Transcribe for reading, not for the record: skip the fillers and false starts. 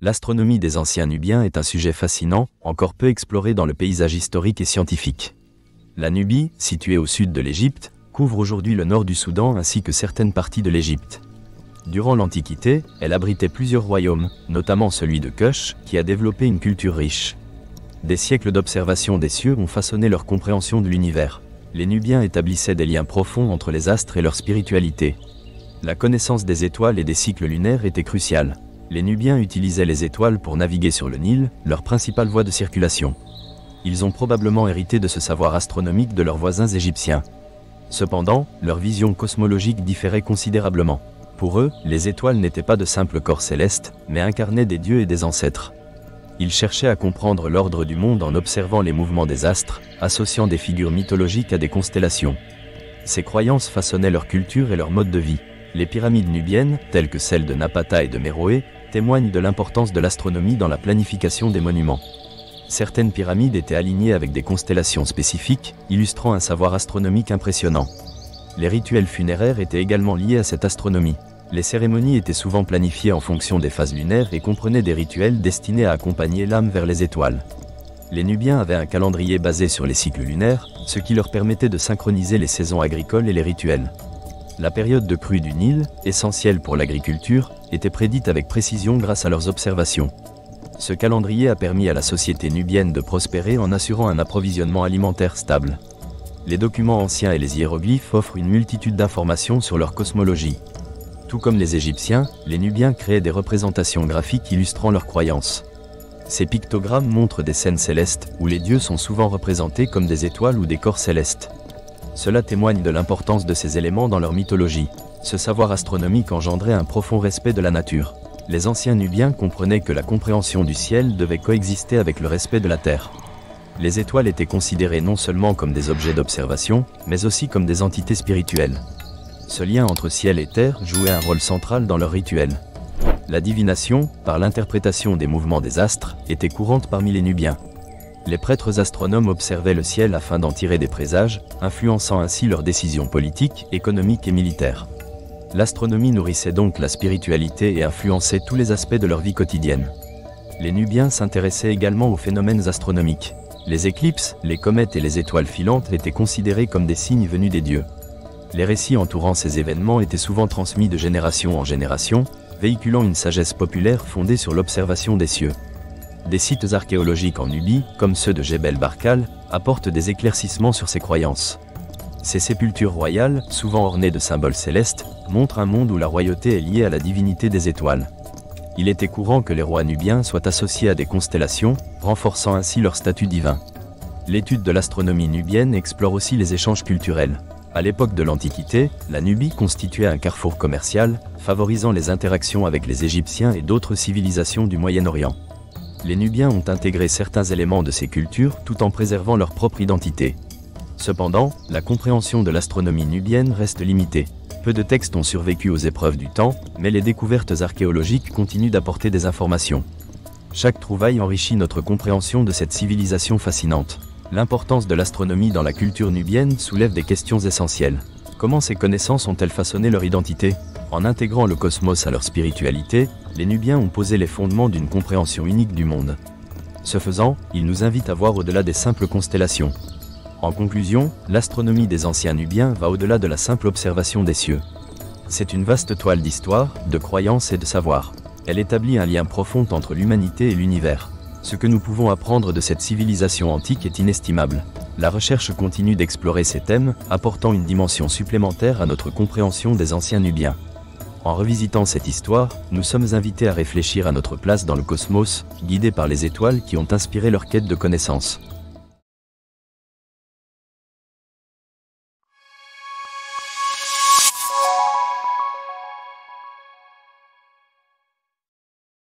L'astronomie des anciens Nubiens est un sujet fascinant, encore peu exploré dans le paysage historique et scientifique. La Nubie, située au sud de l'Égypte, couvre aujourd'hui le nord du Soudan ainsi que certaines parties de l'Égypte. Durant l'Antiquité, elle abritait plusieurs royaumes, notamment celui de Kush, qui a développé une culture riche. Des siècles d'observation des cieux ont façonné leur compréhension de l'univers. Les Nubiens établissaient des liens profonds entre les astres et leur spiritualité. La connaissance des étoiles et des cycles lunaires était cruciale. Les Nubiens utilisaient les étoiles pour naviguer sur le Nil, leur principale voie de circulation. Ils ont probablement hérité de ce savoir astronomique de leurs voisins égyptiens. Cependant, leur vision cosmologique différait considérablement. Pour eux, les étoiles n'étaient pas de simples corps célestes, mais incarnaient des dieux et des ancêtres. Ils cherchaient à comprendre l'ordre du monde en observant les mouvements des astres, associant des figures mythologiques à des constellations. Ces croyances façonnaient leur culture et leur mode de vie. Les pyramides nubiennes, telles que celles de Napata et de Méroé, témoignent de l'importance de l'astronomie dans la planification des monuments. Certaines pyramides étaient alignées avec des constellations spécifiques, illustrant un savoir astronomique impressionnant. Les rituels funéraires étaient également liés à cette astronomie. Les cérémonies étaient souvent planifiées en fonction des phases lunaires et comprenaient des rituels destinés à accompagner l'âme vers les étoiles. Les Nubiens avaient un calendrier basé sur les cycles lunaires, ce qui leur permettait de synchroniser les saisons agricoles et les rituels. La période de crue du Nil, essentielle pour l'agriculture, était prédite avec précision grâce à leurs observations. Ce calendrier a permis à la société nubienne de prospérer en assurant un approvisionnement alimentaire stable. Les documents anciens et les hiéroglyphes offrent une multitude d'informations sur leur cosmologie. Tout comme les Égyptiens, les Nubiens créaient des représentations graphiques illustrant leurs croyances. Ces pictogrammes montrent des scènes célestes, où les dieux sont souvent représentés comme des étoiles ou des corps célestes. Cela témoigne de l'importance de ces éléments dans leur mythologie. Ce savoir astronomique engendrait un profond respect de la nature. Les anciens Nubiens comprenaient que la compréhension du ciel devait coexister avec le respect de la terre. Les étoiles étaient considérées non seulement comme des objets d'observation, mais aussi comme des entités spirituelles. Ce lien entre ciel et terre jouait un rôle central dans leur rituel. La divination, par l'interprétation des mouvements des astres, était courante parmi les Nubiens. Les prêtres astronomes observaient le ciel afin d'en tirer des présages, influençant ainsi leurs décisions politiques, économiques et militaires. L'astronomie nourrissait donc la spiritualité et influençait tous les aspects de leur vie quotidienne. Les Nubiens s'intéressaient également aux phénomènes astronomiques. Les éclipses, les comètes et les étoiles filantes étaient considérés comme des signes venus des dieux. Les récits entourant ces événements étaient souvent transmis de génération en génération, véhiculant une sagesse populaire fondée sur l'observation des cieux. Des sites archéologiques en Nubie, comme ceux de Jebel Barkal, apportent des éclaircissements sur ces croyances. Ces sépultures royales, souvent ornées de symboles célestes, montrent un monde où la royauté est liée à la divinité des étoiles. Il était courant que les rois nubiens soient associés à des constellations, renforçant ainsi leur statut divin. L'étude de l'astronomie nubienne explore aussi les échanges culturels. À l'époque de l'Antiquité, la Nubie constituait un carrefour commercial, favorisant les interactions avec les Égyptiens et d'autres civilisations du Moyen-Orient. Les Nubiens ont intégré certains éléments de ces cultures tout en préservant leur propre identité. Cependant, la compréhension de l'astronomie nubienne reste limitée. Peu de textes ont survécu aux épreuves du temps, mais les découvertes archéologiques continuent d'apporter des informations. Chaque trouvaille enrichit notre compréhension de cette civilisation fascinante. L'importance de l'astronomie dans la culture nubienne soulève des questions essentielles. Comment ces connaissances ont-elles façonné leur identité ? En intégrant le cosmos à leur spiritualité, les Nubiens ont posé les fondements d'une compréhension unique du monde. Ce faisant, ils nous invitent à voir au-delà des simples constellations. En conclusion, l'astronomie des anciens Nubiens va au-delà de la simple observation des cieux. C'est une vaste toile d'histoire, de croyances et de savoir. Elle établit un lien profond entre l'humanité et l'univers. Ce que nous pouvons apprendre de cette civilisation antique est inestimable. La recherche continue d'explorer ces thèmes, apportant une dimension supplémentaire à notre compréhension des anciens Nubiens. En revisitant cette histoire, nous sommes invités à réfléchir à notre place dans le cosmos, guidés par les étoiles qui ont inspiré leur quête de connaissance.